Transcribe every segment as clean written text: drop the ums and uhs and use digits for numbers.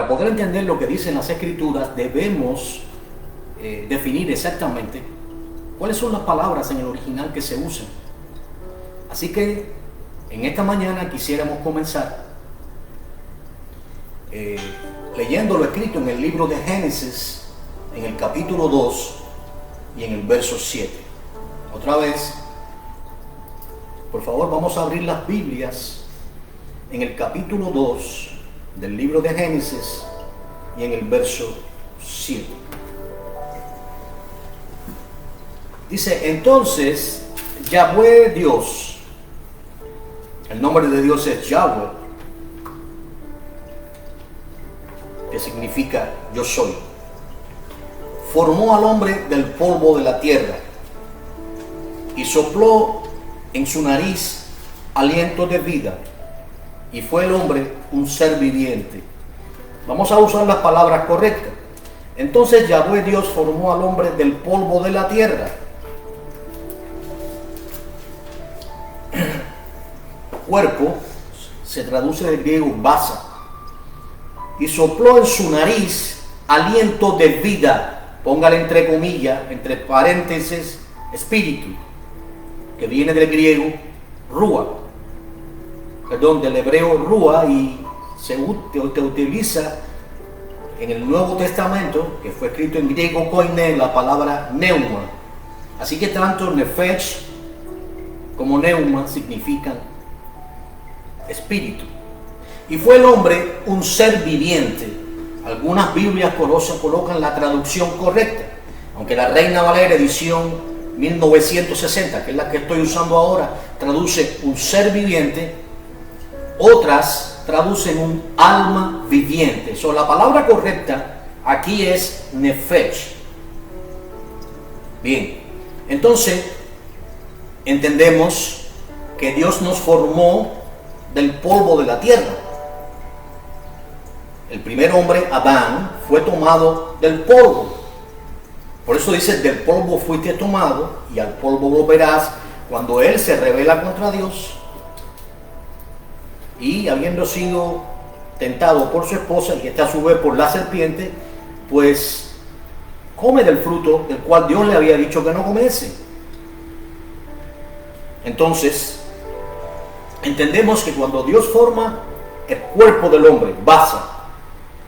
Para poder entender lo que dicen las Escrituras, debemos definir exactamente cuáles son las palabras en el original que se usan. Así que en esta mañana quisiéramos comenzar leyendo lo escrito en el libro de Génesis, en el capítulo 2 y en el verso 7. Otra vez, por favor, vamos a abrir las Biblias en el capítulo 2 del libro de Génesis y en el verso 7. Dice, entonces Yahweh Dios, el nombre de Dios es Yahweh, que significa yo soy, formó al hombre del polvo de la tierra y sopló en su nariz aliento de vida, y fue el hombre un ser viviente. Vamos a usar las palabras correctas. Entonces Yahweh Dios formó al hombre del polvo de la tierra. Cuerpo se traduce del griego basa, y sopló en su nariz aliento de vida, póngale entre comillas, entre paréntesis, espíritu, que viene del griego del hebreo rúa, y se utiliza en el Nuevo Testamento, que fue escrito en griego koiné, la palabra neuma. Así que tanto nefesh como neuma significan espíritu. Y fue el hombre un ser viviente. Algunas Biblias colocan la traducción correcta, aunque la Reina Valera edición 1960, que es la que estoy usando ahora, traduce un ser viviente. Otras traducen un alma viviente. La palabra correcta aquí es nefesh. Bien, entonces entendemos que Dios nos formó del polvo de la tierra. El primer hombre, Adán, fue tomado del polvo. Por eso dice, del polvo fuiste tomado y al polvo volverás. Cuando él se rebela contra Dios y habiendo sido tentado por su esposa y esta a su vez por la serpiente, pues come del fruto del cual Dios le había dicho que no comiese. Entonces entendemos que cuando Dios forma el cuerpo del hombre, basa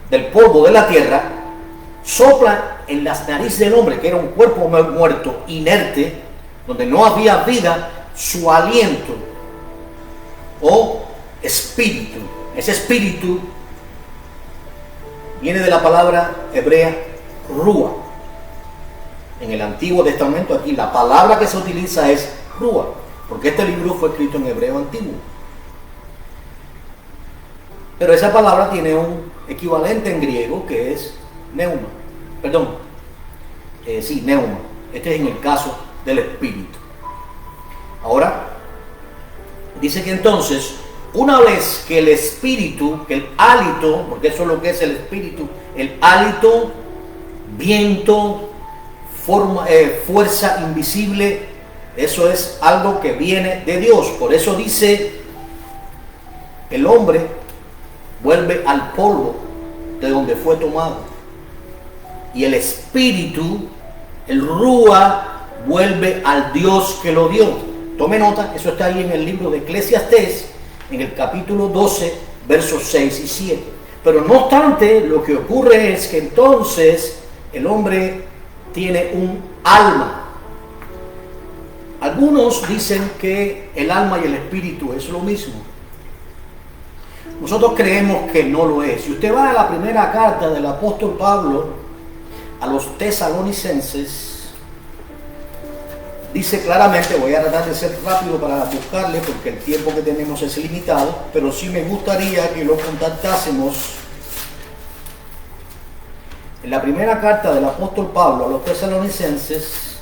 del polvo de la tierra, sopla en las narices del hombre, que era un cuerpo muerto, inerte, donde no había vida, su aliento o espíritu. Ese espíritu viene de la palabra hebrea rúa. En el Antiguo Testamento, aquí la palabra que se utiliza es rúa, porque este libro fue escrito en hebreo antiguo. Pero esa palabra tiene un equivalente en griego que es neuma. Neuma. Este es en el caso del espíritu. Ahora, dice que entonces, una vez que el espíritu, que el hálito, porque eso es lo que es el espíritu, el hálito, viento, fuerza invisible, eso es algo que viene de Dios. Por eso dice, el hombre vuelve al polvo de donde fue tomado, y el espíritu, el rúa, vuelve al Dios que lo dio. Tome nota, eso está ahí en el libro de Eclesiastés, en el capítulo 12, versos 6 y 7. Pero no obstante, lo que ocurre es que entonces el hombre tiene un alma. Algunos dicen que el alma y el espíritu es lo mismo. Nosotros creemos que no lo es. Si usted va a la primera carta del apóstol Pablo a los tesalonicenses, dice claramente, voy a tratar de ser rápido para buscarle porque el tiempo que tenemos es limitado, pero sí me gustaría que lo contactásemos. En la primera carta del apóstol Pablo a los tesalonicenses,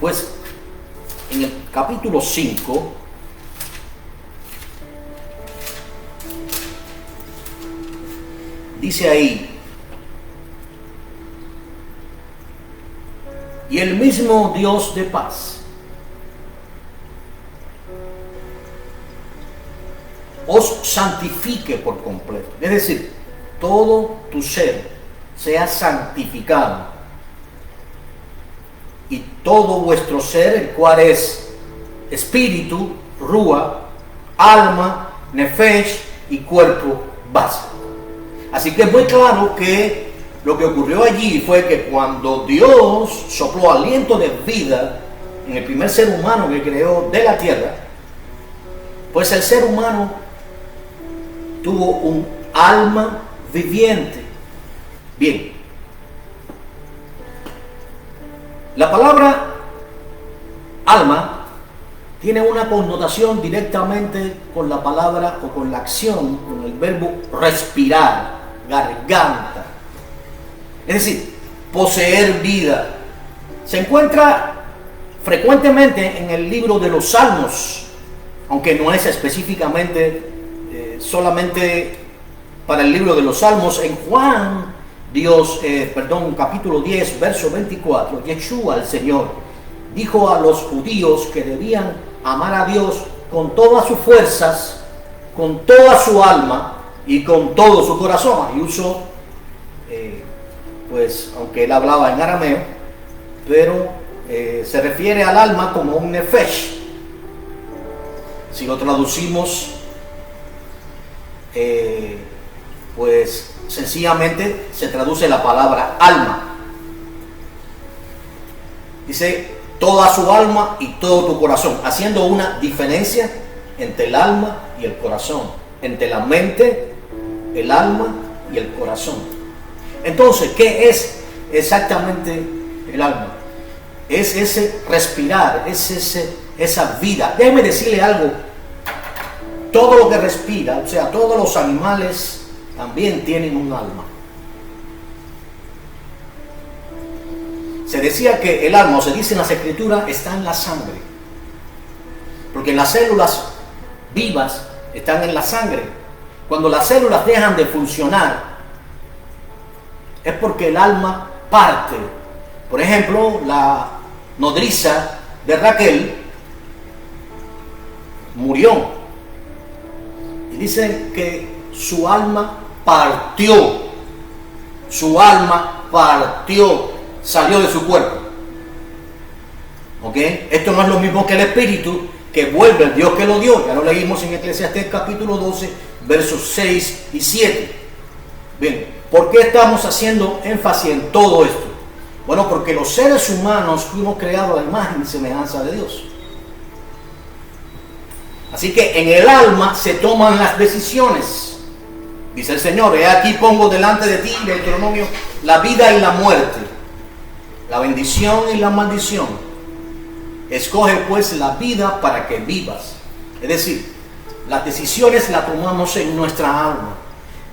pues en el capítulo 5, dice ahí, y el mismo Dios de paz os santifique por completo. Es decir, todo tu ser sea santificado. Y todo vuestro ser, el cual es espíritu, rúa, alma, nefesh y cuerpo básico. Así que es muy claro que lo que ocurrió allí fue que cuando Dios sopló aliento de vida en el primer ser humano que creó de la tierra, pues el ser humano tuvo un alma viviente. Bien, la palabra alma tiene una connotación directamente con la palabra o con la acción, con el verbo respirar, garganta. Es decir, poseer vida. Se encuentra frecuentemente en el libro de los Salmos, aunque no es específicamente solamente para el libro de los Salmos. En Juan, capítulo 10, verso 24, Yeshua, el Señor, dijo a los judíos que debían amar a Dios con todas sus fuerzas, con toda su alma y con todo su corazón. Y usó, pues, aunque él hablaba en arameo, pero se refiere al alma como un nefesh. Si lo traducimos, pues sencillamente se traduce la palabra alma. Dice toda su alma y todo tu corazón, haciendo una diferencia entre el alma y el corazón, entre la mente, el alma y el corazón. Entonces, ¿qué es exactamente el alma? Es ese respirar, es esa vida. Déjeme decirle algo. Todo lo que respira, o sea, todos los animales también tienen un alma. Se decía que el alma, o se dice en las escrituras, está en la sangre. Porque las células vivas están en la sangre. Cuando las células dejan de funcionar, es porque el alma parte. Por ejemplo, la nodriza de Raquel murió. Y dicen que su alma partió. Su alma partió, salió de su cuerpo. ¿Ok? Esto no es lo mismo que el espíritu que vuelve al Dios que lo dio. Ya lo leímos en Eclesiastés capítulo 12, versos 6 y 7. Bien, ¿por qué estamos haciendo énfasis en todo esto? Bueno, porque los seres humanos fuimos creados a la imagen y semejanza de Dios. Así que en el alma se toman las decisiones. Dice el Señor, he aquí pongo delante de ti, Deuteronomio, la vida y la muerte, la bendición y la maldición. Escoge pues la vida para que vivas. Es decir, las decisiones las tomamos en nuestra alma.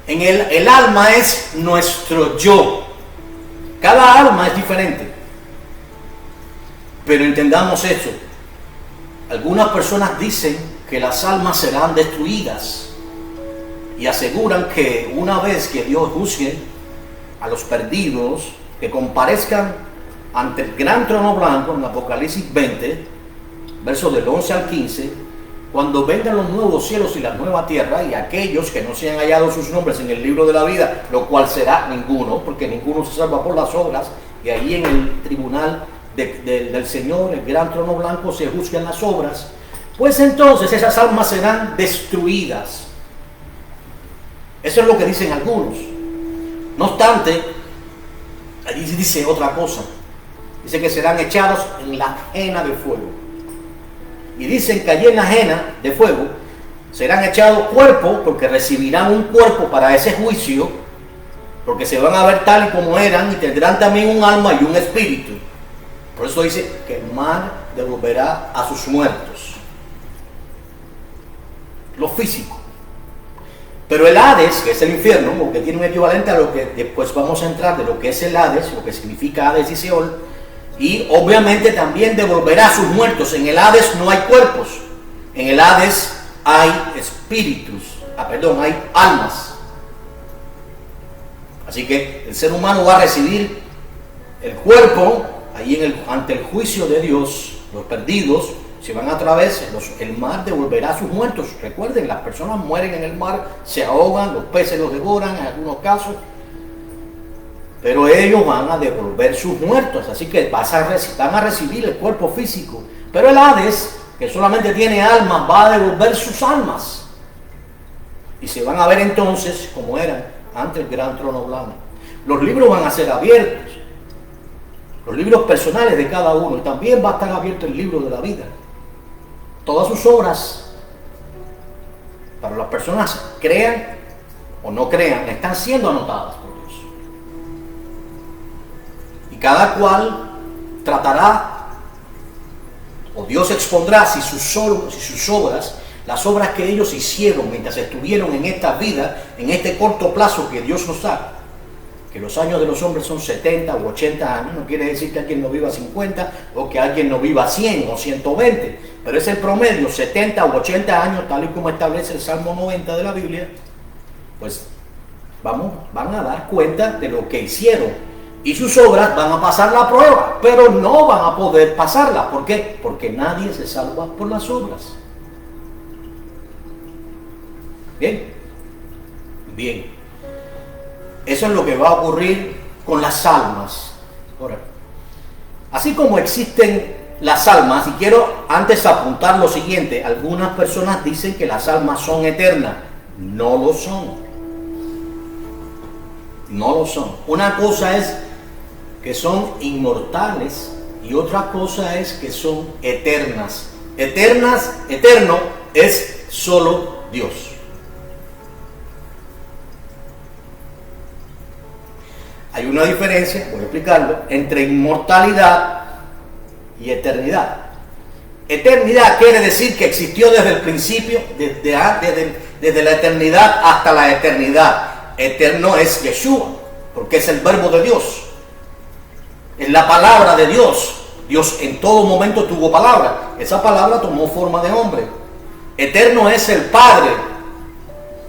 En el alma es nuestro yo. Cada alma es diferente. Pero entendamos esto. Algunas personas dicen que las almas serán destruidas y aseguran que una vez que Dios juzgue a los perdidos, que comparezcan ante el gran trono blanco en Apocalipsis 20, versos del 11 al 15, cuando vengan los nuevos cielos y la nueva tierra, y aquellos que no se han hallado sus nombres en el libro de la vida, lo cual será ninguno, porque ninguno se salva por las obras, y ahí en el tribunal del Señor, el gran trono blanco, se juzgan las obras, pues entonces esas almas serán destruidas. Eso es lo que dicen algunos. No obstante, allí dice otra cosa. Dice que serán echados en la ajena de fuego. Y dicen que allí en la ajena de fuego serán echados cuerpos, porque recibirán un cuerpo para ese juicio, porque se van a ver tal y como eran, y tendrán también un alma y un espíritu. Por eso dice que el mar devolverá a sus muertos. Lo físico. Pero el Hades, que es el infierno, porque tiene un equivalente a lo que después vamos a entrar de lo que es el Hades, lo que significa Hades y Seol, y obviamente también devolverá a sus muertos. En el Hades no hay cuerpos, en el Hades hay espíritus, hay almas. Así que el ser humano va a recibir el cuerpo ahí ante el juicio de Dios, los perdidos, si van a través, el mar devolverá a sus muertos. Recuerden, las personas mueren en el mar, se ahogan, los peces los devoran en algunos casos, pero ellos van a devolver sus muertos, así que van a recibir el cuerpo físico. Pero el Hades, que solamente tiene almas, va a devolver sus almas. Y se van a ver entonces como eran ante el gran trono blanco. Los libros van a ser abiertos, los libros personales de cada uno, y también va a estar abierto el libro de la vida. Todas sus obras, para las personas crean o no crean, están siendo anotadas por Dios. Y cada cual tratará, o Dios expondrá si sus obras, las obras que ellos hicieron mientras estuvieron en esta vida, en este corto plazo que Dios nos da, que los años de los hombres son 70 u 80 años, no quiere decir que alguien no viva 50 o que alguien no viva 100 o 120, pero es el promedio, 70 u 80 años, tal y como establece el Salmo 90 de la Biblia. Pues van a dar cuenta de lo que hicieron, y sus obras van a pasar la prueba, pero no van a poder pasarla. ¿Por qué? Porque nadie se salva por las obras. Bien. Eso es lo que va a ocurrir con las almas. Ahora, así como existen las almas, y quiero antes apuntar lo siguiente: algunas personas dicen que las almas son eternas. No lo son. No lo son. Una cosa es que son inmortales y otra cosa es que son eternas. Eterno es solo Dios. Hay una diferencia, voy a explicarlo, entre inmortalidad y eternidad. Eternidad quiere decir que existió desde el principio, desde la eternidad hasta la eternidad. Eterno es Yeshua, porque es el verbo de Dios, es la palabra de Dios. Dios en todo momento tuvo palabra, esa palabra tomó forma de hombre. Eterno es el Padre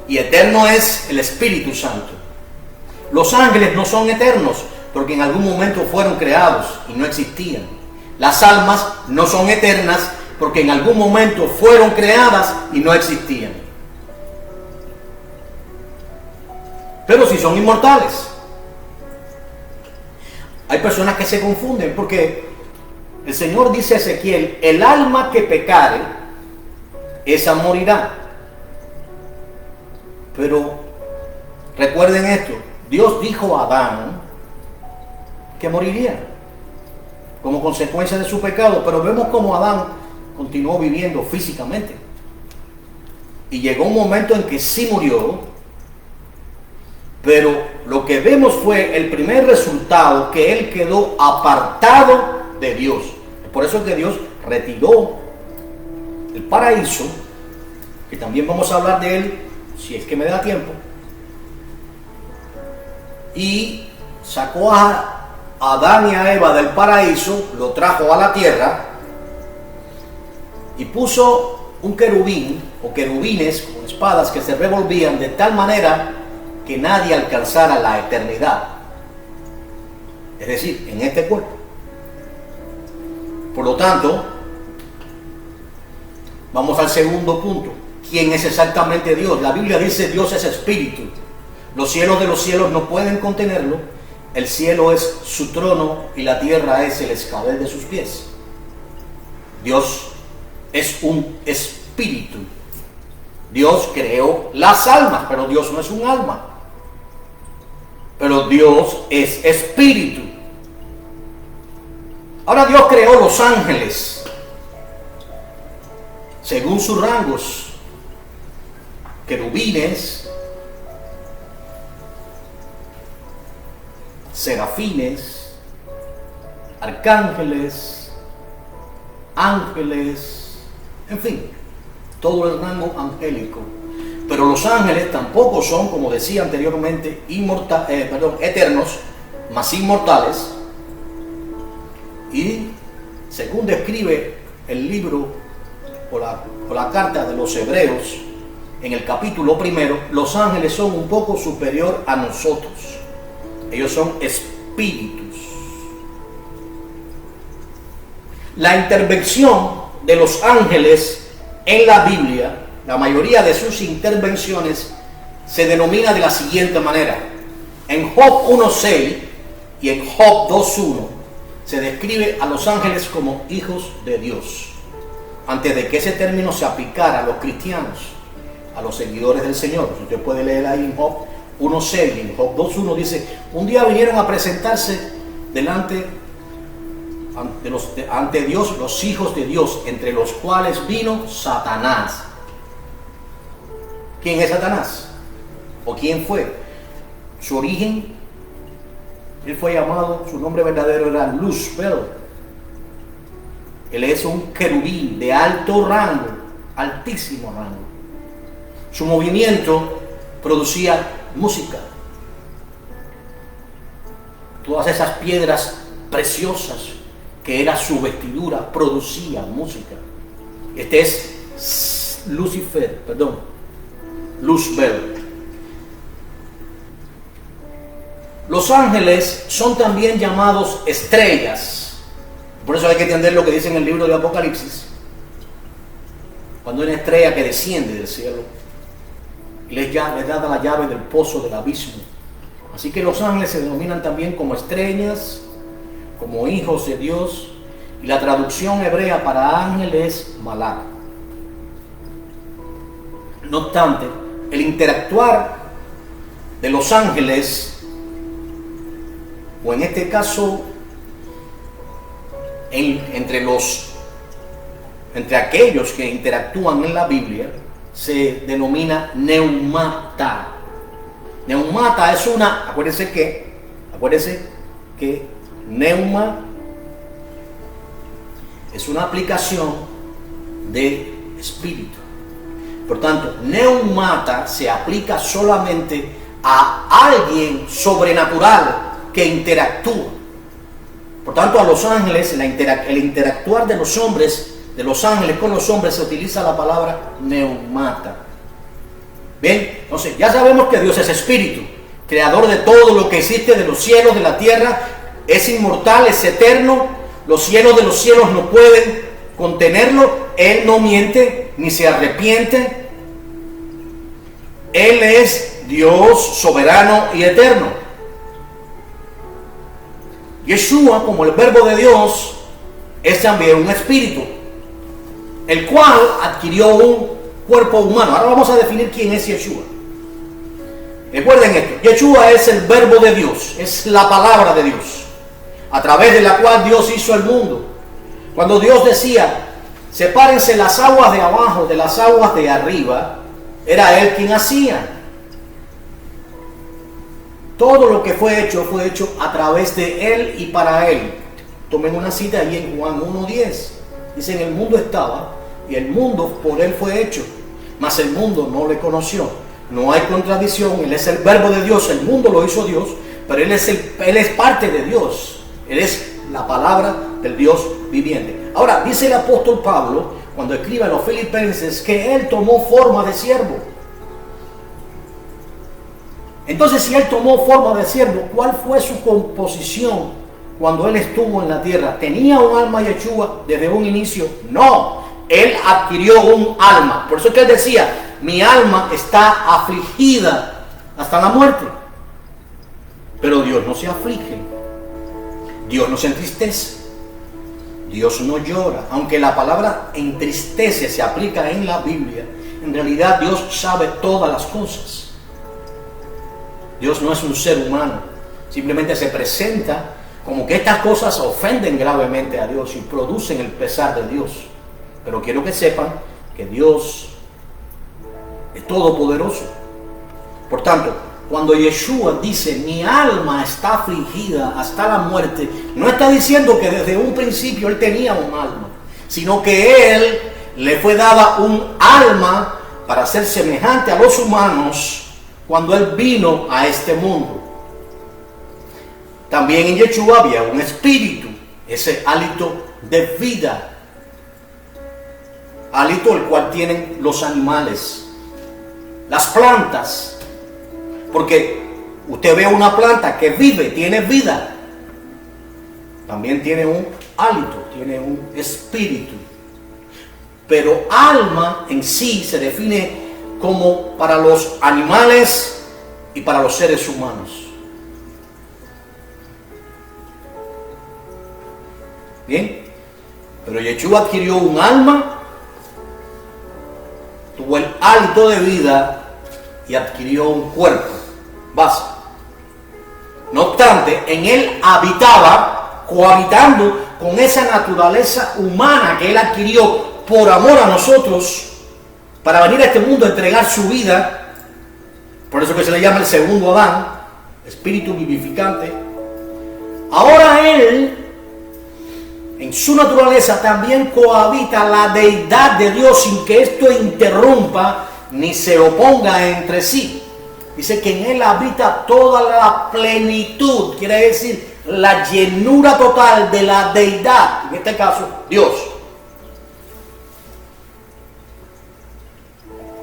y eterno es el Espíritu Santo. Los ángeles no son eternos porque en algún momento fueron creados y no existían. Las almas no son eternas porque en algún momento fueron creadas y no existían. Pero sí son inmortales. Hay personas que se confunden porque el Señor dice a Ezequiel: el alma que pecare, esa morirá. Pero recuerden esto: Dios dijo a Adán que moriría como consecuencia de su pecado, pero vemos cómo Adán continuó viviendo físicamente. Y llegó un momento en que sí murió, pero lo que vemos fue el primer resultado, que él quedó apartado de Dios. Por eso es que Dios retiró el paraíso, que también vamos a hablar de él si es que me da tiempo, y sacó a Adán y a Eva del paraíso, lo trajo a la tierra y puso un querubín o querubines con espadas que se revolvían de tal manera que nadie alcanzara la eternidad, es decir, en este cuerpo. Por lo tanto, vamos al segundo punto: ¿quién es exactamente Dios? La Biblia dice: Dios es espíritu. Los cielos de los cielos no pueden contenerlo. El cielo es su trono y la tierra es el escabel de sus pies. Dios es un espíritu. Dios creó las almas, pero Dios no es un alma. Pero Dios es espíritu. Ahora, Dios creó los ángeles según sus rangos: querubines, serafines, arcángeles, ángeles, en fin, todo el rango angélico. Pero los ángeles tampoco son, como decía anteriormente, eternos, mas inmortales. Y según describe el libro o la carta de los Hebreos, en el capítulo 1, los ángeles son un poco superior a nosotros. Ellos son espíritus. La intervención de los ángeles en la Biblia, la mayoría de sus intervenciones se denomina de la siguiente manera. En Job 1:6 y en Job 2:1 se describe a los ángeles como hijos de Dios, antes de que ese término se aplicara a los cristianos, a los seguidores del Señor. Usted puede leer ahí en Job 1:6 y en Job 2:1 dice: un día vinieron a presentarse ante Dios los hijos de Dios, entre los cuales vino Satanás. ¿Quién es Satanás? ¿O quién fue? Su origen, él fue llamado, su nombre verdadero era Luzbel. Él es un querubín de alto rango, altísimo rango. Su movimiento producía música. Todas esas piedras preciosas que era su vestidura producían música. Este es Luzbel. Los ángeles son también llamados estrellas. Por eso hay que entender lo que dice en el libro de Apocalipsis. Cuando hay una estrella que desciende del cielo y les da la llave del pozo del abismo. Así que los ángeles se denominan también como estrellas, como hijos de Dios, y la traducción hebrea para ángel es malak. No obstante, el interactuar de los ángeles, o en este caso entre aquellos que interactúan en la Biblia, se denomina neumata. Neumata es acuérdense que neuma es una aplicación de espíritu. Por tanto, neumata se aplica solamente a alguien sobrenatural que interactúa. Por tanto, a los ángeles, el interactuar de los ángeles con los hombres, se utiliza la palabra neumata. Bien, entonces ya sabemos que Dios es espíritu, creador de todo lo que existe, de los cielos, de la tierra, es inmortal, es eterno. Los cielos de los cielos no pueden contenerlo. Él no miente ni se arrepiente. Él es Dios soberano y eterno. Yeshua, como el verbo de Dios, es también un espíritu, el cual adquirió un cuerpo humano. Ahora vamos a definir quién es Yeshua. Recuerden esto: Yeshua es el verbo de Dios, es la palabra de Dios, a través de la cual Dios hizo el mundo. Cuando Dios decía: sepárense las aguas de abajo de las aguas de arriba, era Él quien hacía. Todo lo que fue hecho a través de Él y para Él. Tomen una cita ahí en Juan 1:10. Dice: en el mundo estaba, y el mundo por Él fue hecho, mas el mundo no le conoció. No hay contradicción. Él es el verbo de Dios, el mundo lo hizo Dios, pero Él es parte de Dios. Él es la palabra del Dios viviente. Ahora, dice el apóstol Pablo, cuando escribe a los filipenses, que Él tomó forma de siervo. Entonces, si Él tomó forma de siervo, ¿cuál fue su composición cuando Él estuvo en la tierra? ¿Tenía un alma Yeshua desde un inicio? No, Él adquirió un alma. Por eso es que Él decía: mi alma está afligida hasta la muerte. Pero Dios no se aflige, Dios no se entristece, Dios no llora. Aunque la palabra entristece se aplica en la Biblia, en realidad Dios sabe todas las cosas. Dios no es un ser humano, simplemente se presenta como que estas cosas ofenden gravemente a Dios y producen el pesar de Dios. Pero quiero que sepan que Dios es todopoderoso. Por tanto, cuando Yeshua dice: mi alma está afligida hasta la muerte, no está diciendo que desde un principio Él tenía un alma, sino que Él le fue dada un alma para ser semejante a los humanos cuando Él vino a este mundo. También en Yeshua había un espíritu, ese hálito de vida, hálito el cual tienen los animales, las plantas, porque usted ve una planta que vive, tiene vida, también tiene un hálito, tiene un espíritu. pero alma en sí se define como para los animales y para los seres humanos. Bien, pero Yeshua adquirió un alma, tuvo el hálito de vida y adquirió un cuerpo base. No obstante, en él habitaba, cohabitando con esa naturaleza humana que él adquirió por amor a nosotros, para venir a este mundo a entregar su vida. Por eso que se le llama el segundo Adán, espíritu vivificante. Ahora él, en su naturaleza, también cohabita la deidad de Dios sin que esto interrumpa ni se oponga entre sí. Dice que en él habita toda la plenitud, quiere decir la llenura total de la deidad, en este caso Dios.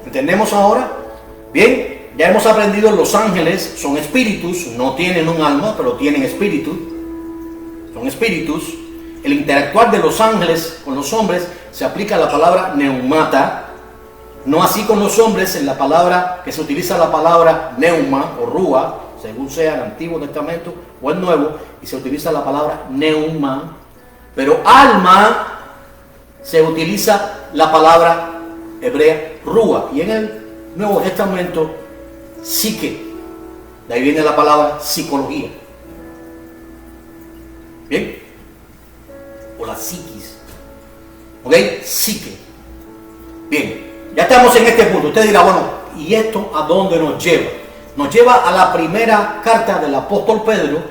¿Entendemos ahora? Bien, ya hemos aprendido, los ángeles son espíritus, no tienen un alma, pero tienen espíritu. Son espíritus. El interactuar de los ángeles con los hombres se aplica a la palabra neumata, no así con los hombres en la palabra que se utiliza, la palabra neuma o rúa, según sea el Antiguo Testamento o el Nuevo, y se utiliza la palabra neuma, pero alma se utiliza la palabra hebrea rúa, y en el Nuevo Testamento psique, de ahí viene la palabra psicología. Bien, o la psiquis, ok, psique. Bien, ya estamos en este punto. Usted dirá, bueno, ¿y esto a dónde nos lleva? Nos lleva a la primera carta del apóstol Pedro,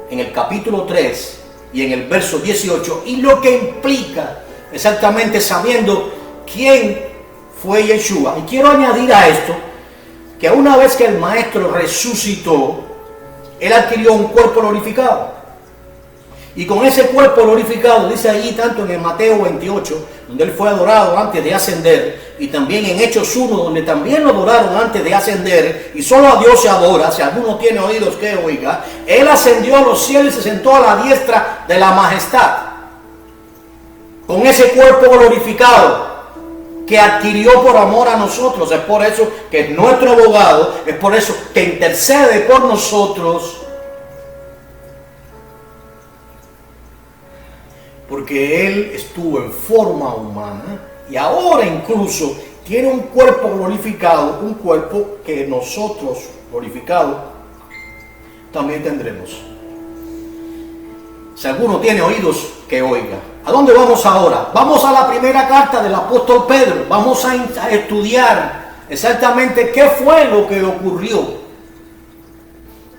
en el capítulo 3 y en el verso 18, y lo que implica exactamente sabiendo quién fue Yeshua. Y quiero añadir a esto que una vez que el Maestro resucitó, él adquirió un cuerpo glorificado. Y con ese cuerpo glorificado, dice allí tanto en el Mateo 28, donde él fue adorado antes de ascender, y también en Hechos 1, donde también lo adoraron antes de ascender, y solo a Dios se adora, si alguno tiene oídos que oiga. Él ascendió a los cielos y se sentó a la diestra de la majestad, con ese cuerpo glorificado que adquirió por amor a nosotros. Es por eso que es nuestro abogado, es por eso que intercede por nosotros, porque él estuvo en forma humana y ahora incluso tiene un cuerpo glorificado, un cuerpo que nosotros, glorificado, también tendremos. Si alguno tiene oídos, que oiga. ¿A dónde vamos ahora? Vamos a la primera carta del apóstol Pedro. Vamos a estudiar exactamente qué fue lo que ocurrió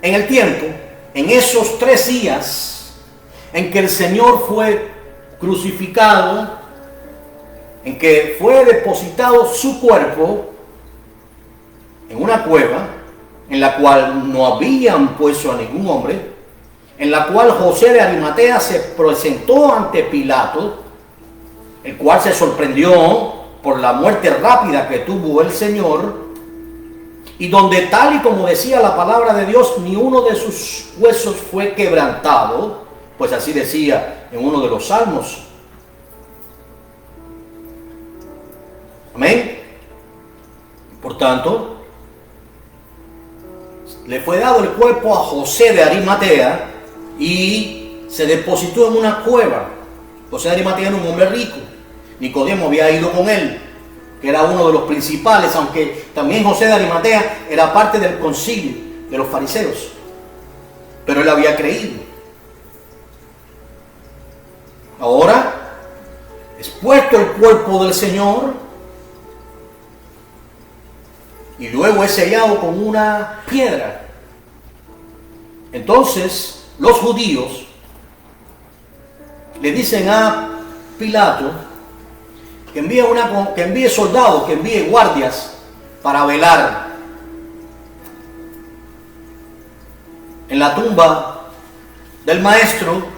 en el tiempo, en esos 3 días en que el Señor fue crucificado, en que fue depositado su cuerpo en una cueva en la cual no habían puesto a ningún hombre, en la cual José de Arimatea se presentó ante Pilato, el cual se sorprendió por la muerte rápida que tuvo el Señor, y donde, tal y como decía la palabra de Dios, ni uno de sus huesos fue quebrantado, pues así decía en uno de los salmos. Amén. Por tanto, le fue dado el cuerpo a José de Arimatea y se depositó en una cueva. José de Arimatea era un hombre rico. Nicodemo había ido con él, que era uno de los principales, aunque también José de Arimatea era parte del concilio de los fariseos, pero él había creído. Ahora, expuesto el cuerpo del Señor, y luego es sellado con una piedra. Entonces, los judíos le dicen a Pilato que envíe soldados, que envíe guardias para velar en la tumba del maestro,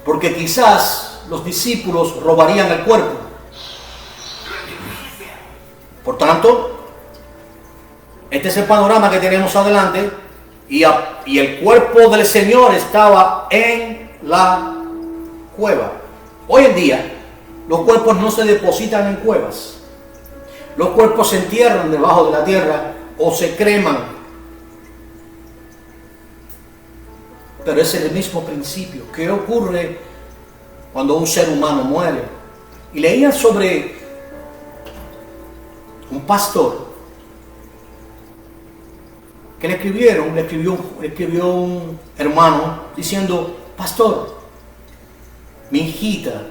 porque quizás los discípulos robarían el cuerpo. Por tanto, este es el panorama que tenemos adelante, y el cuerpo del Señor estaba en la cueva. Hoy en día, Los cuerpos no se depositan en cuevas. Los cuerpos se entierran debajo de la tierra o se creman. Pero es el mismo principio. ¿Qué ocurre cuando un ser humano muere? Y leía sobre un pastor que le escribió un hermano diciendo: pastor, mi hijita,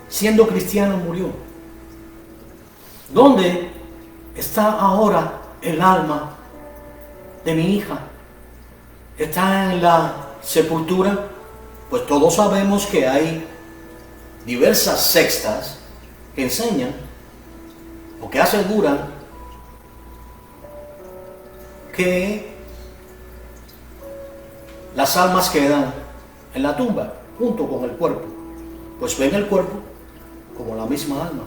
siendo cristiana, murió. ¿Dónde está ahora el alma de mi hija? ¿Está en la sepultura? Pues todos sabemos que hay diversas sectas que enseñan o que aseguran que las almas quedan en la tumba junto con el cuerpo, pues ven el cuerpo como la misma alma.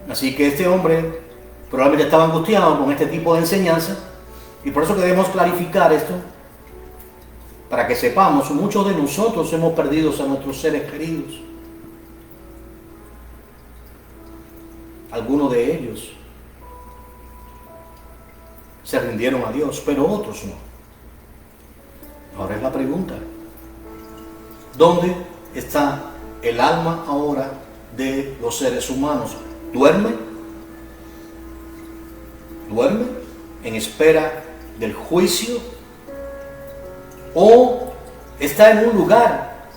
Así que este hombre probablemente estaba angustiado con este tipo de enseñanza, y por eso queremos clarificar esto, para que sepamos, muchos de nosotros hemos perdido a nuestros seres queridos. Algunos de ellos se rindieron a Dios, pero otros no. Ahora es la pregunta: ¿dónde está el alma ahora de los seres humanos? ¿Duerme? ¿Duerme en espera del juicio? ¿O está en un lugar?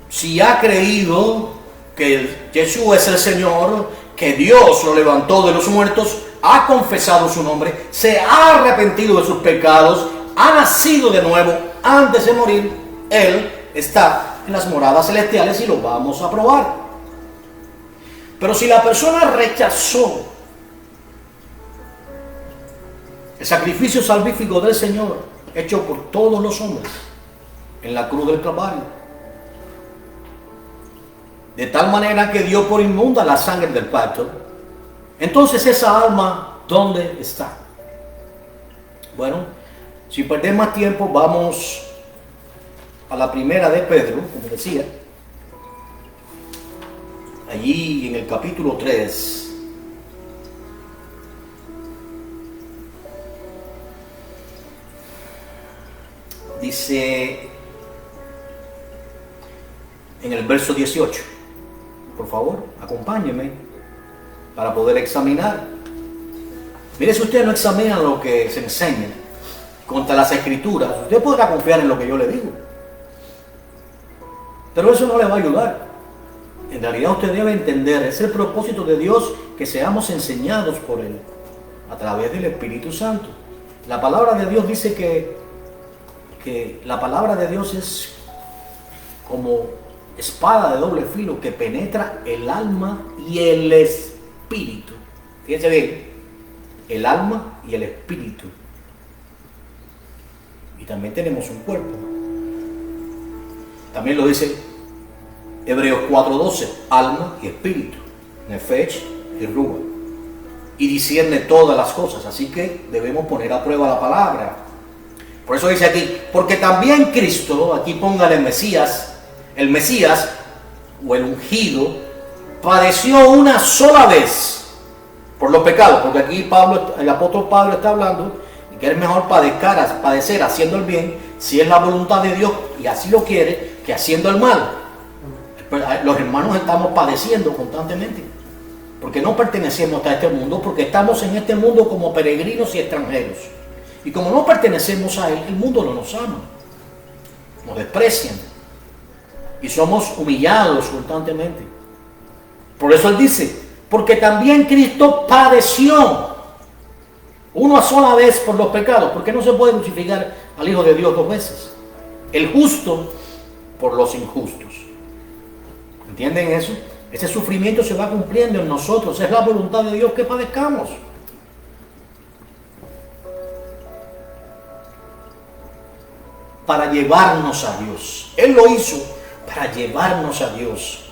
Si ha creído que Jesús es el Señor, que Dios lo levantó de los muertos, ha confesado su nombre, se ha arrepentido de sus pecados, ha nacido de nuevo antes de morir, Él está en las moradas celestiales y lo vamos a probar. Pero si la persona rechazó el sacrificio salvífico del Señor, hecho por todos los hombres en la cruz del Calvario, de tal manera que dio por inmunda la sangre del pacto, entonces esa alma, ¿dónde está? Bueno, sin perder más tiempo, vamos a la primera de Pedro, como decía, allí en el capítulo 3. Dice en el verso 18, por favor, acompáñeme para poder examinar. Mire, si usted no examina lo que se enseña contra las Escrituras, usted podrá confiar en lo que yo le digo, pero eso no le va a ayudar. En realidad usted debe entender, es el propósito de Dios que seamos enseñados por Él a través del Espíritu Santo. La palabra de Dios dice que la palabra de Dios es como espada de doble filo que penetra el alma y el espíritu. Fíjense bien, el alma y el espíritu. Y también tenemos un cuerpo. También lo dice Hebreos 4:12, alma y espíritu, nefesh y ruah, y discierne todas las cosas. Así que debemos poner a prueba la palabra. Por eso dice aquí, porque también Cristo, aquí póngale el Mesías o el ungido, padeció una sola vez por los pecados, porque aquí el apóstol Pablo está hablando de que es mejor padecer haciendo el bien, si es la voluntad de Dios y así lo quiere, que haciendo el mal. Los hermanos estamos padeciendo constantemente, porque no pertenecemos a este mundo, porque estamos en este mundo como peregrinos y extranjeros. Y como no pertenecemos a Él, el mundo no nos ama, nos desprecian y somos humillados constantemente. Por eso Él dice, porque también Cristo padeció una sola vez por los pecados, porque no se puede crucificar al Hijo de Dios dos veces. El justo por los injustos. ¿Entienden eso? Ese sufrimiento se va cumpliendo en nosotros, es la voluntad de Dios que padezcamos. Para llevarnos a Dios. Él lo hizo para llevarnos a Dios.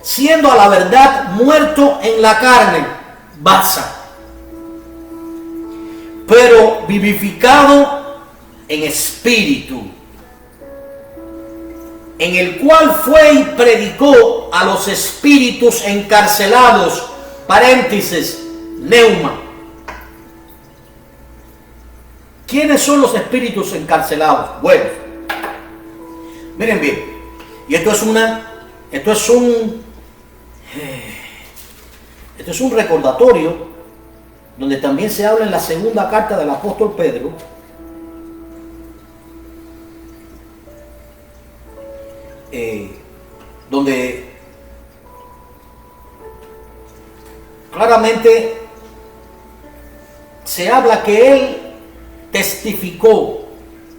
Siendo a la verdad muerto en la carne, basa, pero vivificado en espíritu. en el cual fue y predicó a los espíritus encarcelados, paréntesis, neuma. ¿Quiénes son los espíritus encarcelados? Bueno, miren bien, y esto es un recordatorio donde también se habla en la segunda carta del apóstol Pedro, donde claramente se habla que él testificó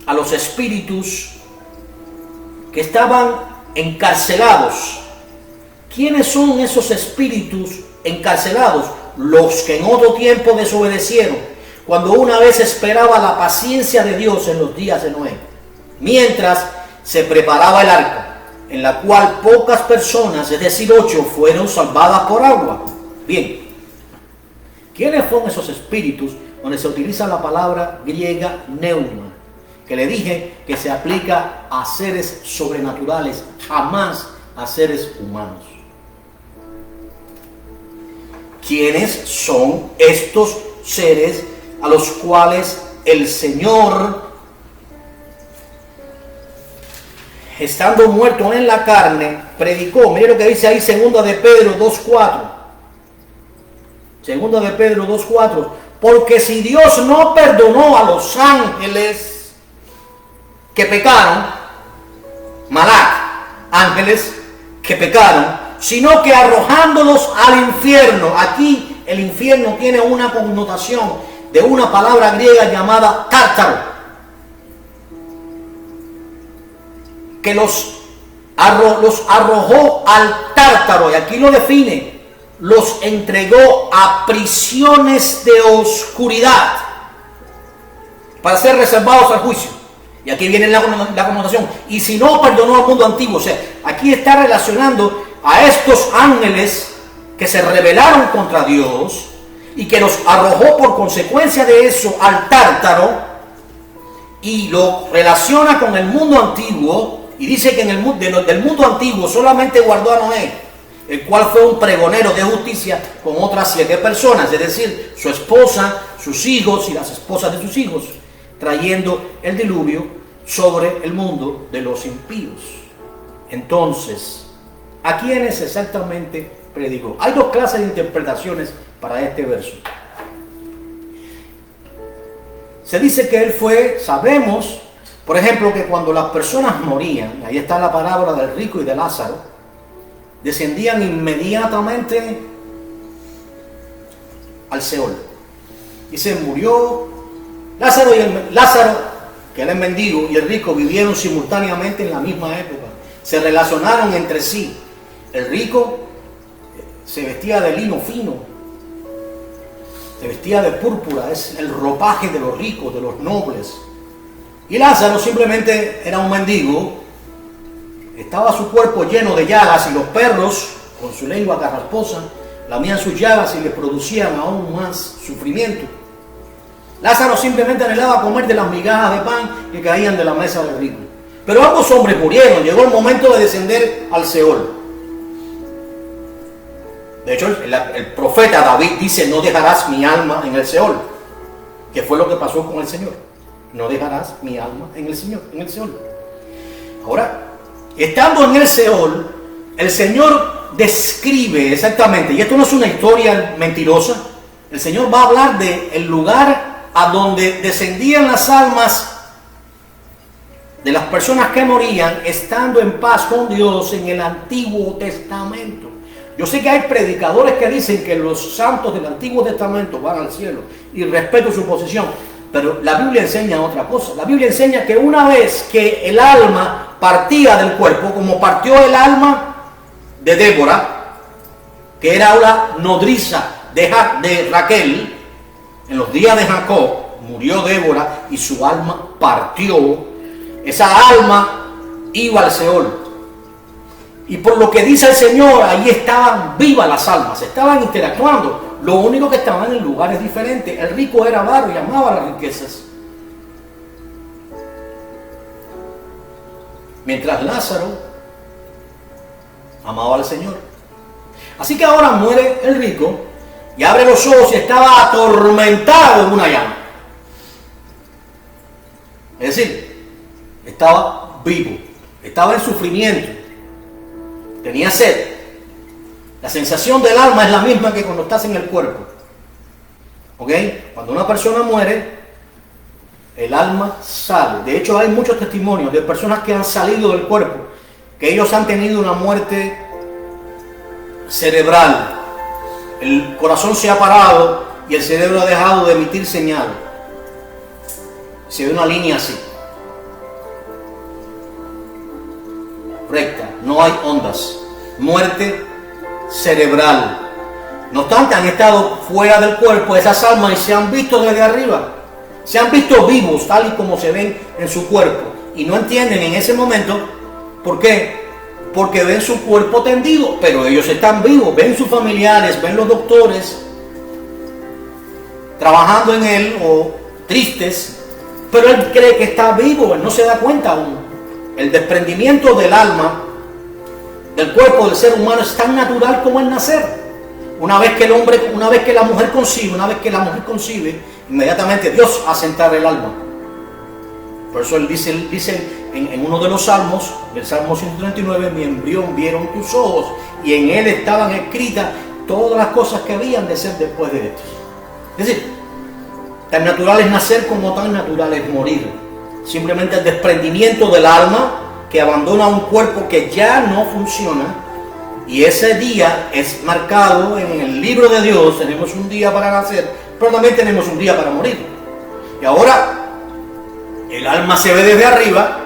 a los espíritus que estaban encarcelados. ¿Quiénes son esos espíritus encarcelados? Los que en otro tiempo desobedecieron, cuando una vez esperaba la paciencia de Dios en los días de Noé, mientras se preparaba el arca, en la cual pocas personas, es decir 8, fueron salvadas por agua. Bien, ¿quiénes son esos espíritus? Donde se utiliza la palabra griega neuma, que le dije que se aplica a seres sobrenaturales, jamás a seres humanos. ¿Quiénes son estos seres a los cuales el Señor, estando muerto en la carne, predicó? Mire lo que dice ahí 2 de Pedro 2:4. 2 de Pedro 2:4. Porque si Dios no perdonó a los ángeles que pecaron, Malak, ángeles que pecaron, sino que arrojándolos al infierno. Aquí el infierno tiene una connotación de una palabra griega llamada tártaro, que los arrojó al tártaro, y aquí lo define: los entregó a prisiones de oscuridad para ser reservados al juicio. Y aquí viene la connotación: y si no perdonó al mundo antiguo. O sea, aquí está relacionando a estos ángeles que se rebelaron contra Dios y que los arrojó por consecuencia de eso al tártaro, y lo relaciona con el mundo antiguo, y dice que del mundo antiguo solamente guardó a Noé, el cual fue un pregonero de justicia con otras 7 personas, es decir, su esposa, sus hijos y las esposas de sus hijos, trayendo el diluvio sobre el mundo de los impíos. Entonces, ¿a quiénes exactamente predicó? Hay 2 clases de interpretaciones para este verso. Se dice que él fue, sabemos, por ejemplo, que cuando las personas morían, ahí está la parábola del rico y de Lázaro, descendían inmediatamente al Seol. Y se murió Lázaro, que era el mendigo, y el rico vivieron simultáneamente en la misma época. Se relacionaron entre sí. El rico se vestía de lino fino, se vestía de púrpura, es el ropaje de los ricos, de los nobles. Y Lázaro simplemente era un mendigo. Estaba su cuerpo lleno de llagas, y los perros, con su lengua carrasposa, lamían sus llagas y le producían aún más sufrimiento. Lázaro simplemente anhelaba comer de las migajas de pan que caían de la mesa del rico. Pero ambos hombres murieron. Llegó el momento de descender al Seol. De hecho, el profeta David dice: no dejarás mi alma en el Seol, que fue lo que pasó con el Señor. No dejarás mi alma en el Seol. Ahora, estando en el Seol, el Señor describe exactamente, y esto no es una historia mentirosa, el Señor va a hablar del lugar a donde descendían las almas de las personas que morían estando en paz con Dios en el Antiguo Testamento. Yo sé que hay predicadores que dicen que los santos del Antiguo Testamento van al cielo, y respeto su posición, pero la Biblia enseña otra cosa. La Biblia enseña que una vez que el alma partía del cuerpo, como partió el alma de Débora, que era la nodriza de Raquel, en los días de Jacob, murió Débora y su alma partió. Esa alma iba al Seol. Y por lo que dice el Señor, ahí estaban vivas las almas, estaban interactuando. Lo único que estaban en lugares diferentes. El rico era avaro y amaba las riquezas, mientras Lázaro amaba al Señor. Así que ahora muere el rico y abre los ojos y estaba atormentado en una llama. Es decir, estaba vivo, estaba en sufrimiento, tenía sed. La sensación del alma es la misma que cuando estás en el cuerpo. ¿Ok? Cuando una persona muere, el alma sale. De hecho, hay muchos testimonios de personas que han salido del cuerpo, que ellos han tenido una muerte cerebral. El corazón se ha parado y el cerebro ha dejado de emitir señal. Se ve una línea así, recta, no hay ondas. Muerte cerebral. No obstante, han estado fuera del cuerpo esas almas y se han visto desde arriba. Se han visto vivos, tal y como se ven en su cuerpo. Y no entienden en ese momento por qué. Porque ven su cuerpo tendido, pero ellos están vivos. Ven sus familiares, ven los doctores trabajando en él o tristes. Pero él cree que está vivo, él no se da cuenta aún. El desprendimiento del alma, del cuerpo del ser humano, es tan natural como el nacer. Una vez que la mujer concibe, inmediatamente Dios hace entrar el alma. Por eso él dice en uno de los salmos, el Salmo 139, mi embrión vieron tus ojos, y en él estaban escritas todas las cosas que habían de ser después de esto. Es decir, tan natural es nacer como tan natural es morir. Simplemente el desprendimiento del alma que abandona un cuerpo que ya no funciona. Y ese día es marcado en el libro de Dios. Tenemos un día para nacer, pero también tenemos un día para morir. Y ahora el alma se ve desde arriba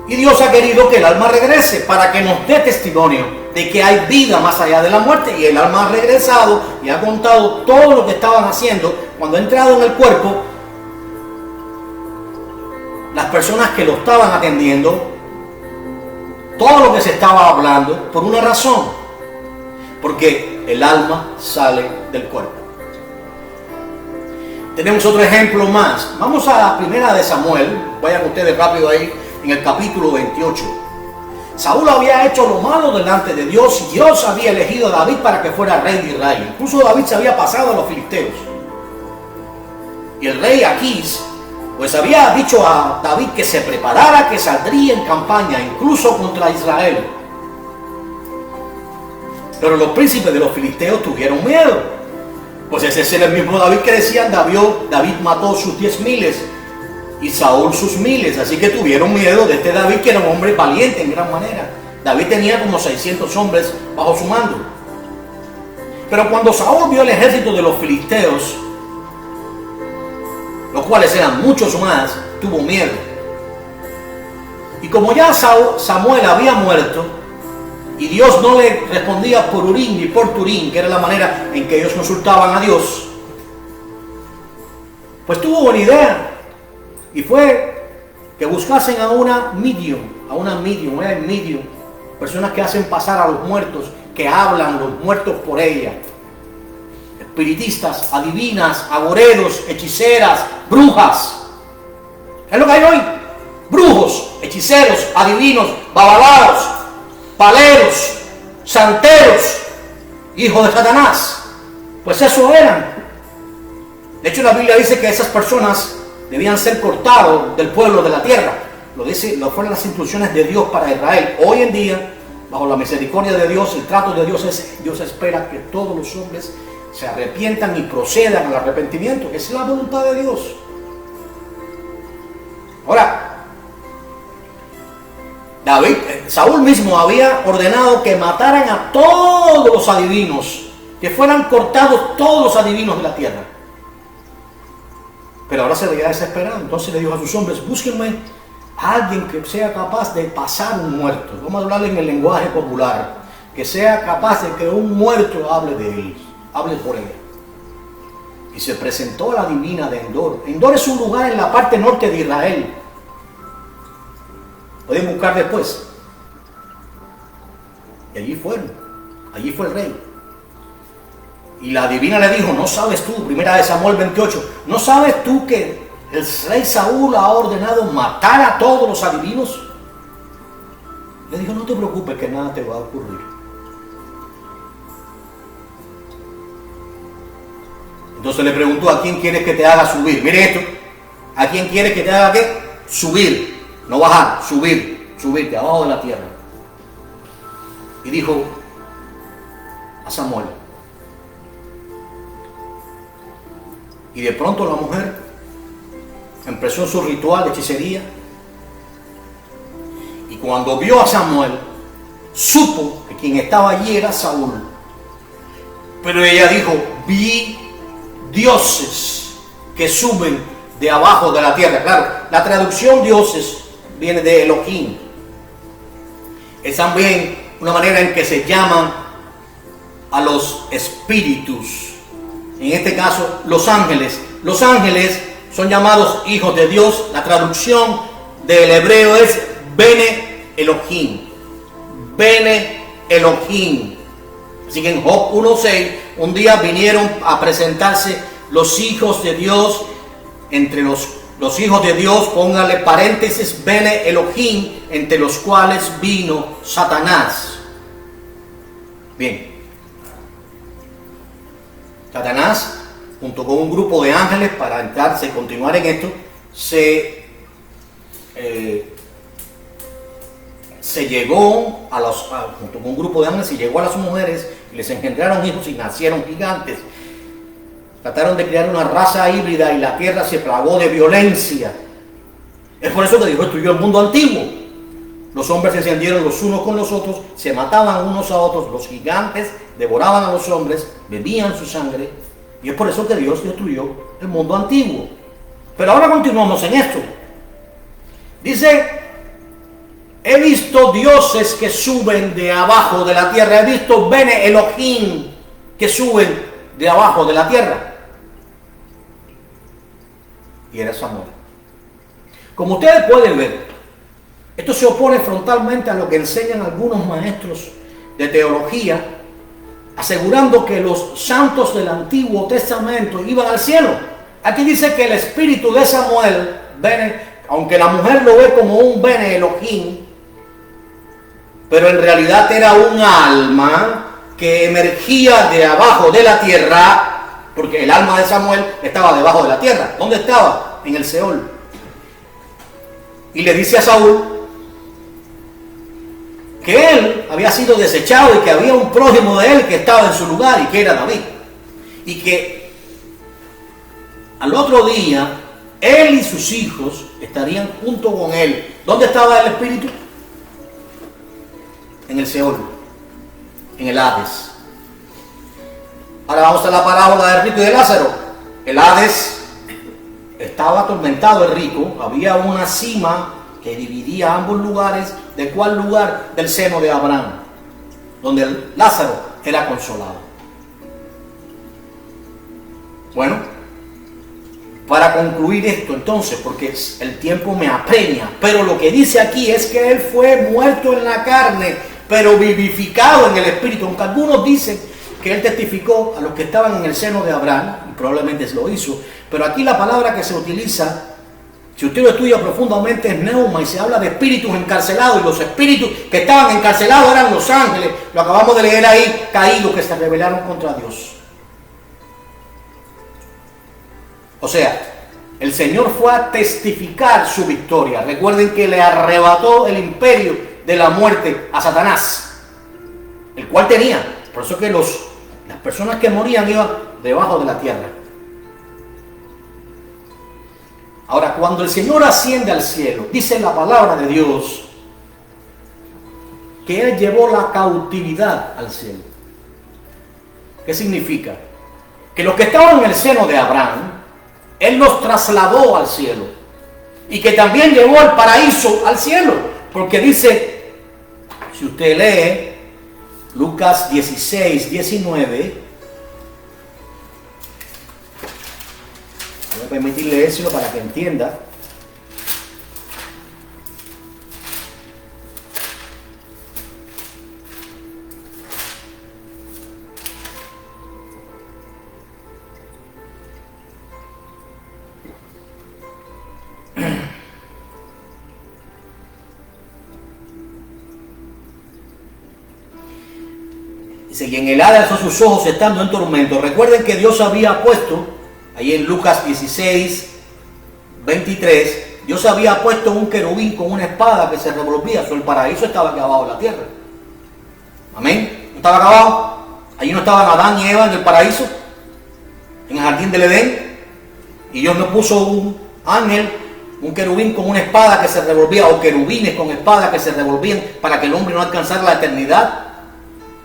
y Dios ha querido que el alma regrese para que nos dé testimonio de que hay vida más allá de la muerte. Y el alma ha regresado y ha contado todo lo que estaban haciendo cuando ha entrado en el cuerpo. Las personas que lo estaban atendiendo, todo lo que se estaba hablando, por una razón, porque el alma sale del cuerpo. Tenemos otro ejemplo más. Vamos a la primera de Samuel. Vayan ustedes rápido ahí, en el capítulo 28. Saúl había hecho lo malo delante de Dios y Dios había elegido a David para que fuera rey de Israel. Incluso David se había pasado a los filisteos. Y el rey Aquís pues había dicho a David que se preparara, que saldría en campaña, incluso contra Israel. Pero los príncipes de los filisteos tuvieron miedo. Pues ese es el mismo David que decían, David mató sus 10,000 y Saúl sus 1,000. Así que tuvieron miedo de este David, que era un hombre valiente en gran manera. David tenía como 600 hombres bajo su mando. Pero cuando Saúl vio el ejército de los filisteos, los cuales eran muchos más, tuvo miedo. Y como ya Samuel había muerto, y Dios no le respondía por Urim ni por Turim, que era la manera en que ellos consultaban a Dios, pues tuvo buena idea, y fue que buscasen a una medium, personas que hacen pasar a los muertos, que hablan los muertos por ella. Espiritistas, adivinas, agoreros, hechiceras, brujas. Es lo que hay hoy. Brujos, hechiceros, adivinos, babalaos, paleros, santeros, hijos de Satanás. Pues eso eran. De hecho, la Biblia dice que esas personas debían ser cortados del pueblo de la tierra. Lo fueron las instrucciones de Dios para Israel. Hoy en día, bajo la misericordia de Dios, el trato de Dios es, Dios espera que todos los hombres se arrepientan y procedan al arrepentimiento, que es la voluntad de Dios. Ahora, Saúl mismo había ordenado que mataran a todos los adivinos, que fueran cortados todos los adivinos de la tierra. Pero ahora se veía desesperado, entonces le dijo a sus hombres, búsquenme a alguien que sea capaz de pasar un muerto. Vamos a hablarle en el lenguaje popular, que sea capaz de que un muerto hable de él. Hable por ella. Y se presentó la divina de Endor. Endor es un lugar en la parte norte de Israel. Pueden buscar después. Y allí fueron. Allí fue el rey. Y la divina le dijo, ¿no sabes tú, primera de Samuel 28, ¿no sabes tú que el rey Saúl ha ordenado matar a todos los adivinos? Le dijo, no te preocupes que nada te va a ocurrir. Entonces le preguntó: ¿a quién quieres que te haga subir? Mire esto: ¿a quién quieres que te haga qué? Subir, no bajar, subir, subir de abajo de la tierra. Y dijo: a Samuel. Y de pronto la mujer empezó su ritual de hechicería, y cuando vio a Samuel, supo que quien estaba allí era Saúl. Pero ella dijo: vi dioses que suben de abajo de la tierra. Claro, la traducción dioses viene de Elohim. Es también una manera en que se llaman a los espíritus. En este caso, los ángeles. Los ángeles son llamados hijos de Dios. La traducción del hebreo es Bene Elohim. Bene Elohim. Así que en Job 1:6, un día vinieron a presentarse los hijos de Dios. Entre los hijos de Dios, póngale paréntesis, Bene Elohim, entre los cuales vino Satanás. Bien. Satanás, junto con un grupo de ángeles, para entrarse y continuar en esto, se llegó junto con un grupo de ángeles, se llegó a las mujeres y les engendraron hijos y nacieron gigantes. Trataron de crear una raza híbrida y la tierra se plagó de violencia. Es por eso que Dios destruyó el mundo antiguo. Los hombres se encendieron los unos con los otros, se mataban unos a otros, los gigantes devoraban a los hombres, bebían su sangre, y es por eso que Dios destruyó el mundo antiguo. Pero ahora continuamos en esto. Dice: he visto dioses que suben de abajo de la tierra, he visto Bene Elohim que suben de abajo de la tierra. Y era Samuel. Como ustedes pueden ver, esto se opone frontalmente a lo que enseñan algunos maestros de teología, asegurando que los santos del Antiguo Testamento iban al cielo. Aquí dice que el espíritu de Samuel, aunque la mujer lo ve como un Bene Elohim, pero en realidad era un alma que emergía de abajo de la tierra, porque el alma de Samuel estaba debajo de la tierra. ¿Dónde estaba? En el Seol. Y le dice a Saúl que él había sido desechado y que había un prójimo de él que estaba en su lugar y que era David. Y que al otro día él y sus hijos estarían junto con él. ¿Dónde estaba el espíritu? En el Seol, en el Hades. Ahora vamos a la parábola del rico y de Lázaro. El Hades estaba atormentado, el rico. Había una cima que dividía ambos lugares. ¿De cuál lugar? Del seno de Abraham, donde Lázaro era consolado. Bueno, para concluir esto entonces, porque el tiempo me apremia, pero lo que dice aquí es que él fue muerto en la carne, pero vivificado en el espíritu. Aunque algunos dicen que él testificó a los que estaban en el seno de Abraham, y probablemente lo hizo, pero aquí la palabra que se utiliza, si usted lo estudia profundamente, es neuma, y se habla de espíritus encarcelados, y los espíritus que estaban encarcelados eran los ángeles, lo acabamos de leer ahí, caídos, que se rebelaron contra Dios. O sea, el Señor fue a testificar su victoria. Recuerden que le arrebató el imperio de la muerte a Satanás, el cual tenía. Por eso que las personas que morían iban debajo de la tierra. Ahora, cuando el Señor asciende al cielo, dice la palabra de Dios que Él llevó la cautividad al cielo. ¿Qué significa? Que los que estaban en el seno de Abraham, Él los trasladó al cielo. Y que también llevó el paraíso al cielo. Porque dice, si usted lee Lucas 16, 19, voy a permitirle leérselo para que entienda. Dice, y en el Hades alzó sus ojos estando en tormento. Recuerden que Dios había puesto, ahí en Lucas 16, 23, Dios había puesto un querubín con una espada que se revolvía. El paraíso estaba acabado en la tierra. Amén. ¿No estaba acabado? Allí no estaban Adán y Eva en el paraíso, en el jardín del Edén. Y Dios no puso un ángel, un querubín con una espada que se revolvía, o querubines con espadas que se revolvían para que el hombre no alcanzara la eternidad.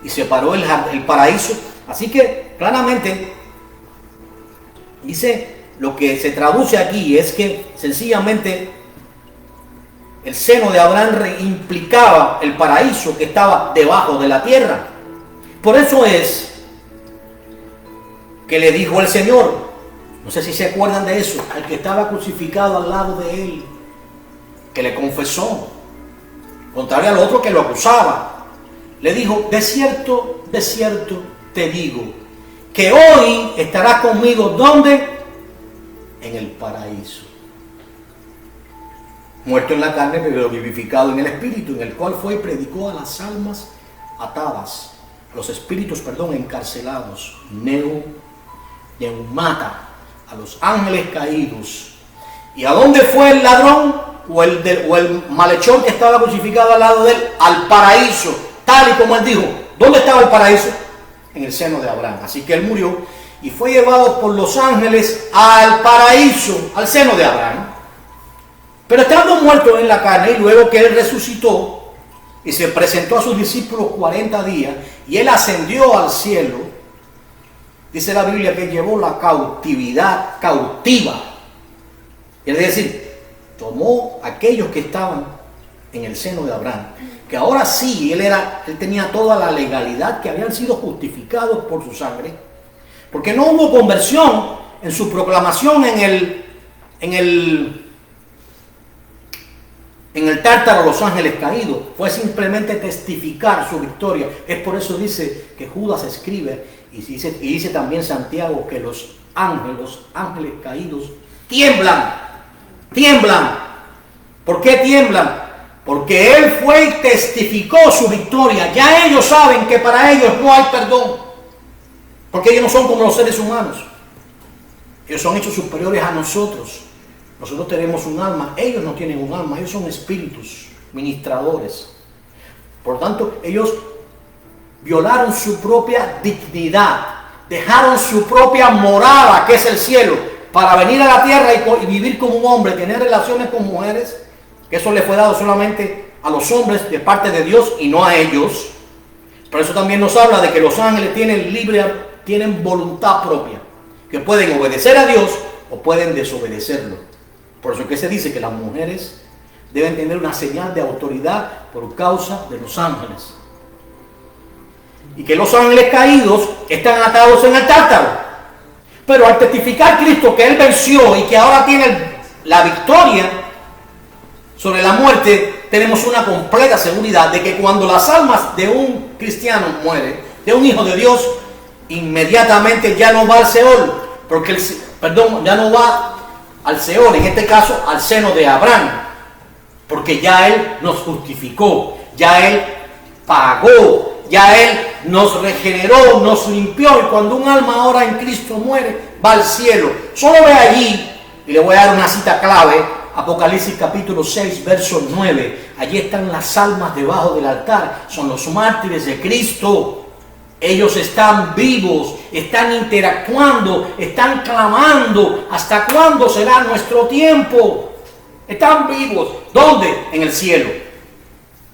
Y separó el paraíso. Así que claramente dice, lo que se traduce aquí es que sencillamente el seno de Abraham implicaba el paraíso que estaba debajo de la tierra. Por eso es que le dijo el Señor, no sé si se acuerdan de eso, al que estaba crucificado al lado de él, que le confesó, contrario al otro que lo acusaba. Le dijo, de cierto te digo, que hoy estarás conmigo, ¿dónde? En el paraíso. Muerto en la carne, pero vivificado en el espíritu, en el cual fue y predicó a las almas atadas, a los espíritus, encarcelados, neumata, a los ángeles caídos. ¿Y a dónde fue el ladrón o el malhechor que estaba crucificado al lado de él? Al paraíso. Tal y como él dijo, ¿dónde estaba el paraíso? En el seno de Abraham. Así que él murió y fue llevado por los ángeles al paraíso, al seno de Abraham. Pero estando muerto en la carne, y luego que él resucitó y se presentó a sus discípulos 40 días, y él ascendió al cielo, dice la Biblia que llevó la cautividad cautiva. Es decir, tomó a aquellos que estaban en el seno de Abraham, que ahora sí, él tenía toda la legalidad, que habían sido justificados por su sangre, porque no hubo conversión en su proclamación en el tártaro los ángeles caídos. Fue simplemente testificar su victoria. Es por eso dice que Judas escribe, y dice también Santiago, que los ángeles caídos tiemblan. ¿Por qué tiemblan? Porque él fue y testificó su victoria. Ya ellos saben que para ellos no hay perdón, porque ellos no son como los seres humanos. Ellos son hechos superiores a nosotros. Nosotros tenemos un alma, ellos no tienen un alma, ellos son espíritus ministradores. Por lo tanto, ellos violaron su propia dignidad, dejaron su propia morada, que es el cielo, para venir a la tierra y vivir como un hombre, tener relaciones con mujeres, que eso le fue dado solamente a los hombres de parte de Dios y no a ellos. Por eso también nos habla de que los ángeles tienen voluntad propia, que pueden obedecer a Dios o pueden desobedecerlo. Por eso que se dice que las mujeres deben tener una señal de autoridad por causa de los ángeles. Y que los ángeles caídos están atados en el tártaro. Pero al testificar Cristo que Él venció y que ahora tiene la victoria sobre la muerte, tenemos una completa seguridad de que cuando las almas de un cristiano muere, de un hijo de Dios, inmediatamente ya no va al Seol, ya no va al Seol, en este caso al seno de Abraham, porque ya Él nos justificó, ya Él pagó, ya Él nos regeneró, nos limpió, y cuando un alma ahora en Cristo muere, va al cielo. Solo ve allí, y le voy a dar una cita clave, Apocalipsis capítulo 6, verso 9. Allí están las almas debajo del altar, son los mártires de Cristo. Ellos están vivos, están interactuando, están clamando. ¿Hasta cuándo será nuestro tiempo? Están vivos. ¿Dónde? En el cielo.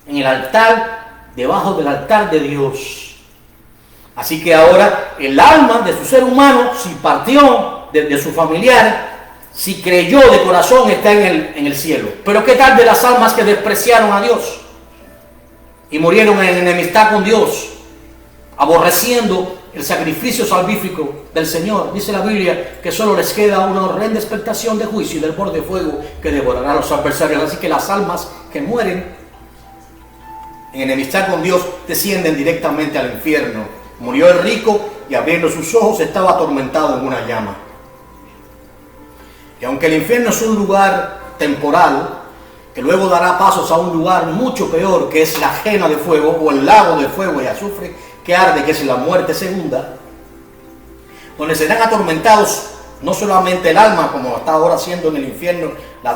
En el altar, debajo del altar de Dios. Así que ahora el alma de su ser humano, si partió de su familiar, si creyó de corazón, está en el cielo. Pero ¿qué tal de las almas que despreciaron a Dios y murieron en enemistad con Dios, aborreciendo el sacrificio salvífico del Señor? Dice la Biblia que solo les queda una horrenda expectación de juicio y del borde de fuego que devorará a los adversarios. Así que las almas que mueren en enemistad con Dios descienden directamente al infierno. Murió el rico y abriendo sus ojos estaba atormentado en una llama. Y aunque el infierno es un lugar temporal, que luego dará pasos a un lugar mucho peor, que es la jena de fuego o el lago de fuego y azufre, que arde, que es la muerte segunda, donde serán atormentados no solamente el alma, como está ahora siendo en el infierno,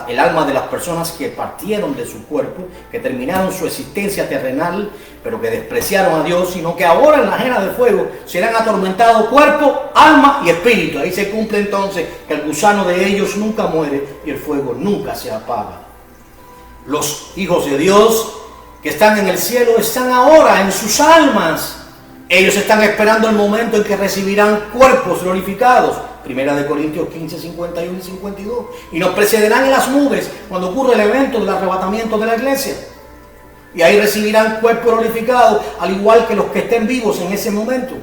el alma de las personas que partieron de su cuerpo, que terminaron su existencia terrenal, pero que despreciaron a Dios, sino que ahora en la ajena de fuego serán atormentados cuerpo, alma y espíritu. Ahí se cumple entonces que el gusano de ellos nunca muere y el fuego nunca se apaga. Los hijos de Dios que están en el cielo están ahora en sus almas. Ellos están esperando el momento en que recibirán cuerpos glorificados. Primera de Corintios 15, 51 y 52. Y nos precederán en las nubes cuando ocurre el evento del arrebatamiento de la iglesia. Y ahí recibirán cuerpos glorificados, al igual que los que estén vivos en ese momento.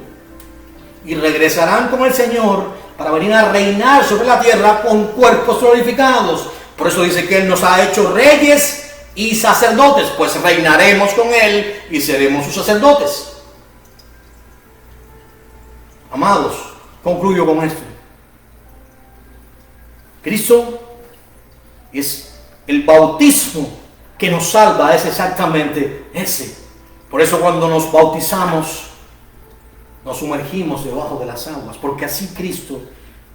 Y regresarán con el Señor para venir a reinar sobre la tierra con cuerpos glorificados. Por eso dice que Él nos ha hecho reyes y sacerdotes, pues reinaremos con Él y seremos sus sacerdotes. Amados, concluyo con esto. Cristo es el bautismo que nos salva, es exactamente ese. Por eso cuando nos bautizamos, nos sumergimos debajo de las aguas, porque así Cristo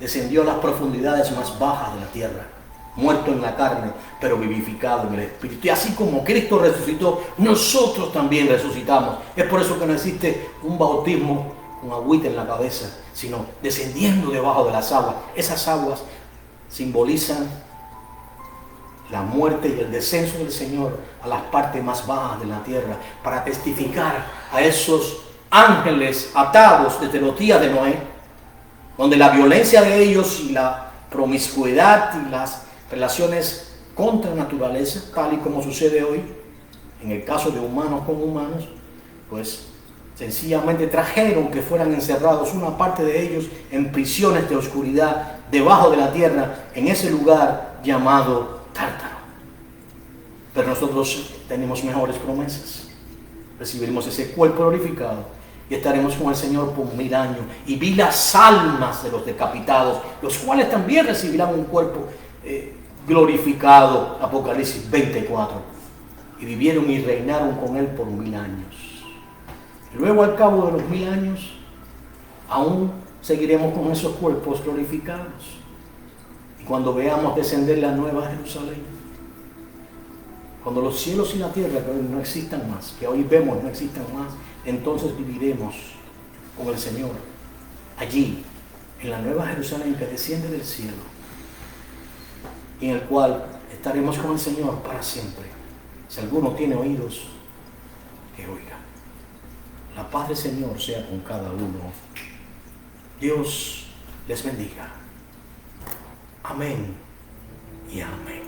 descendió a las profundidades más bajas de la tierra, muerto en la carne, pero vivificado en el Espíritu. Y así como Cristo resucitó, nosotros también resucitamos. Es por eso que no existe un bautismo con agüita en la cabeza, sino descendiendo debajo de las aguas. Esas aguas simbolizan la muerte y el descenso del Señor a las partes más bajas de la tierra, para testificar a esos ángeles atados desde los días de Noé, donde la violencia de ellos y la promiscuidad y las relaciones contra naturaleza, tal y como sucede hoy, en el caso de humanos con humanos, pues sencillamente trajeron que fueran encerrados una parte de ellos en prisiones de oscuridad debajo de la tierra, en ese lugar llamado Tártaro. Pero nosotros tenemos mejores promesas. Recibiremos ese cuerpo glorificado y estaremos con el Señor por 1000 años. Y vi las almas de los decapitados, los cuales también recibirán un cuerpo glorificado. Apocalipsis 24. Y vivieron y reinaron con Él por 1000 años. Luego, al cabo de los 1000 años, aún seguiremos con esos cuerpos glorificados. Y cuando veamos descender la nueva Jerusalén, cuando los cielos y la tierra que hoy no existan más, que hoy vemos no existan más, entonces viviremos con el Señor allí, en la nueva Jerusalén que desciende del cielo, y en el cual estaremos con el Señor para siempre. Si alguno tiene oídos, que oiga. La paz del Señor sea con cada uno. Dios les bendiga. Amén y amén.